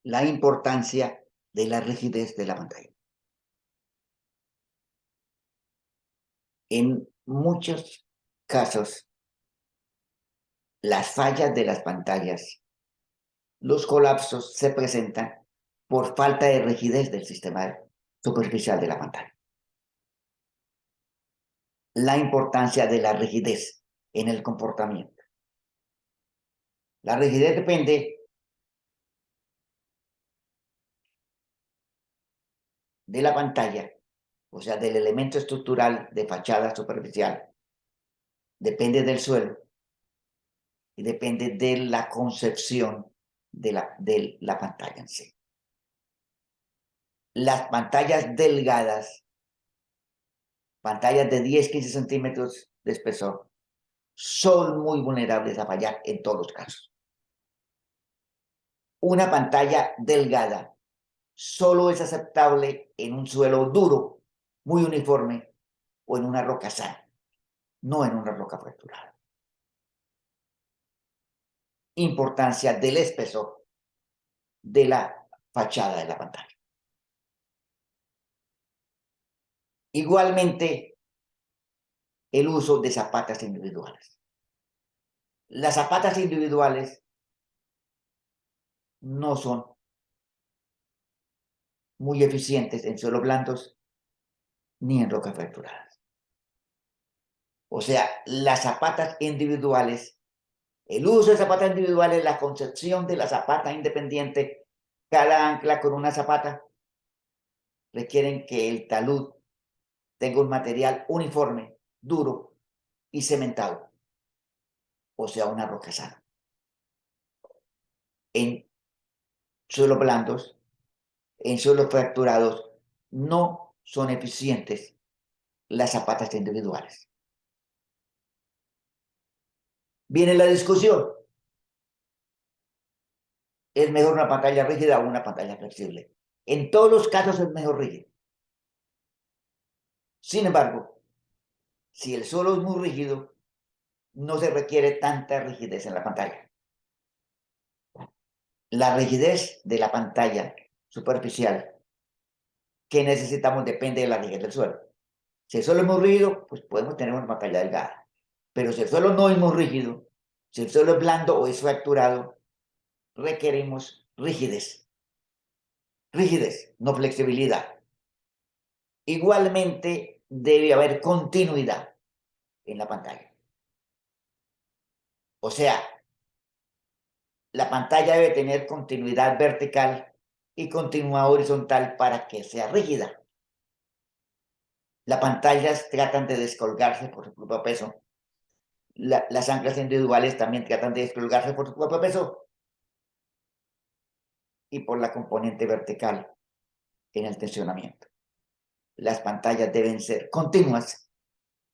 la importancia de la rigidez de la pantalla. En muchos casos, las fallas de las pantallas, los colapsos se presentan por falta de rigidez del sistema superficial de la pantalla. La importancia de la rigidez en el comportamiento. La rigidez depende de la pantalla, o sea, del elemento estructural de fachada superficial, depende del suelo y depende de la concepción de la pantalla en sí. Las pantallas delgadas, pantallas de 10-15 centímetros de espesor, son muy vulnerables a fallar en todos los casos. Una pantalla delgada solo es aceptable en un suelo duro, muy uniforme, o en una roca sana, no en una roca fracturada. Importancia del espesor de la fachada de la pantalla. Igualmente, el uso de zapatas individuales. Las zapatas individuales no son muy eficientes en suelos blandos ni en rocas fracturadas. O sea, las zapatas individuales, el uso de zapatas individuales, la concepción de la zapata independiente, cada ancla con una zapata, requieren que el talud tenga un material uniforme, duro y cementado, o sea, una roca sana. En suelos blandos, en suelos fracturados, no son eficientes las zapatas individuales. Viene la discusión. ¿Es mejor una pantalla rígida o una pantalla flexible? En todos los casos es mejor rígida. Sin embargo, si el suelo es muy rígido, no se requiere tanta rigidez en la pantalla. La rigidez de la pantalla superficial que necesitamos depende de la rigidez del suelo. Si el suelo es muy rígido, pues podemos tener una pantalla delgada. Pero si el suelo no es muy rígido, si el suelo es blando o es fracturado, requerimos rigidez. Rigidez, no flexibilidad. Igualmente debe haber continuidad en la pantalla. O sea, la pantalla debe tener continuidad vertical y continuidad horizontal para que sea rígida. Las pantallas tratan de descolgarse por su propio peso. Las anclas individuales también tratan de descolgarse por su propio peso y por la componente vertical en el tensionamiento. Las pantallas deben ser continuas,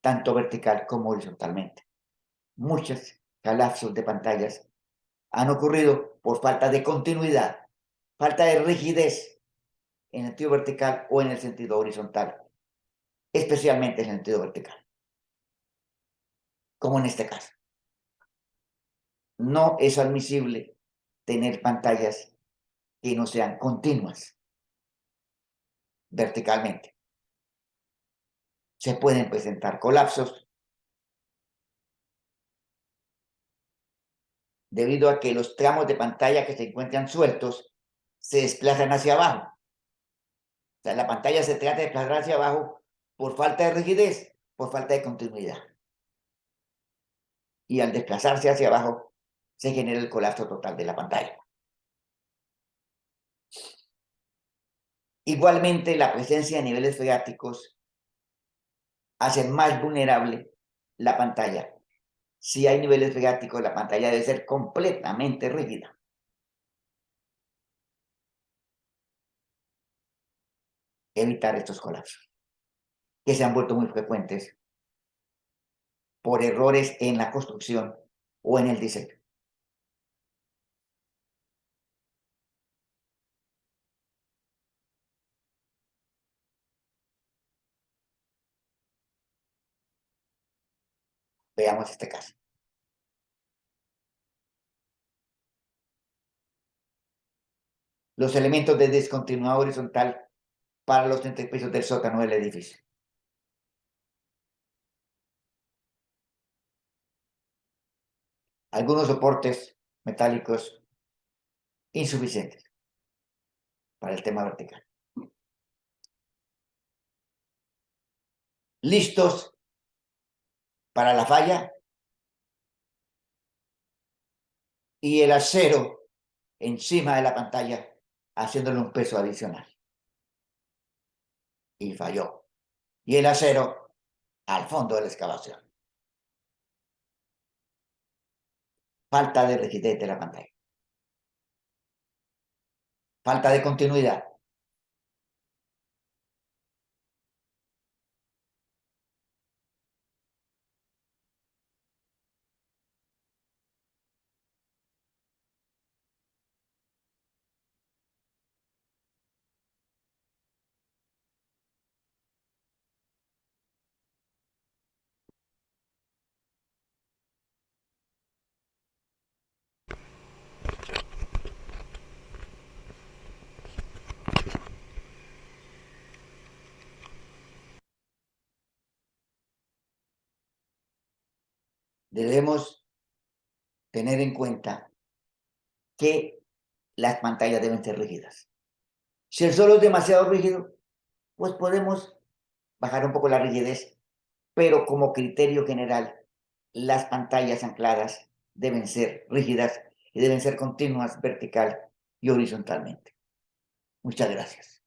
tanto vertical como horizontalmente. Muchos colapsos de pantallas han ocurrido por falta de continuidad, falta de rigidez en el sentido vertical o en el sentido horizontal, especialmente en el sentido vertical, como en este caso. No es admisible tener pantallas que no sean continuas verticalmente. Se pueden presentar colapsos debido a que los tramos de pantalla que se encuentran sueltos se desplazan hacia abajo. O sea, la pantalla se trata de desplazar hacia abajo por falta de rigidez, por falta de continuidad. Y al desplazarse hacia abajo, se genera el colapso total de la pantalla. Igualmente, la presencia de niveles freáticos hace más vulnerable la pantalla. Si hay niveles freáticos, la pantalla debe ser completamente rígida. Evitar estos colapsos, que se han vuelto muy frecuentes por errores en la construcción o en el diseño. Veamos este caso. los elementos de discontinuidad horizontal para los entrepisos del sótano del edificio. Algunos soportes metálicos insuficientes para el tema vertical. Listos para la falla y el acero encima de la pantalla haciéndole un peso adicional. Y falló. Y el acero al fondo de la excavación. Falta de rigidez de la pantalla. Falta de continuidad. Debemos tener en cuenta que las pantallas deben ser rígidas. Si el suelo es demasiado rígido, pues podemos bajar un poco la rigidez, pero como criterio general, las pantallas ancladas deben ser rígidas y deben ser continuas vertical y horizontalmente. Muchas gracias.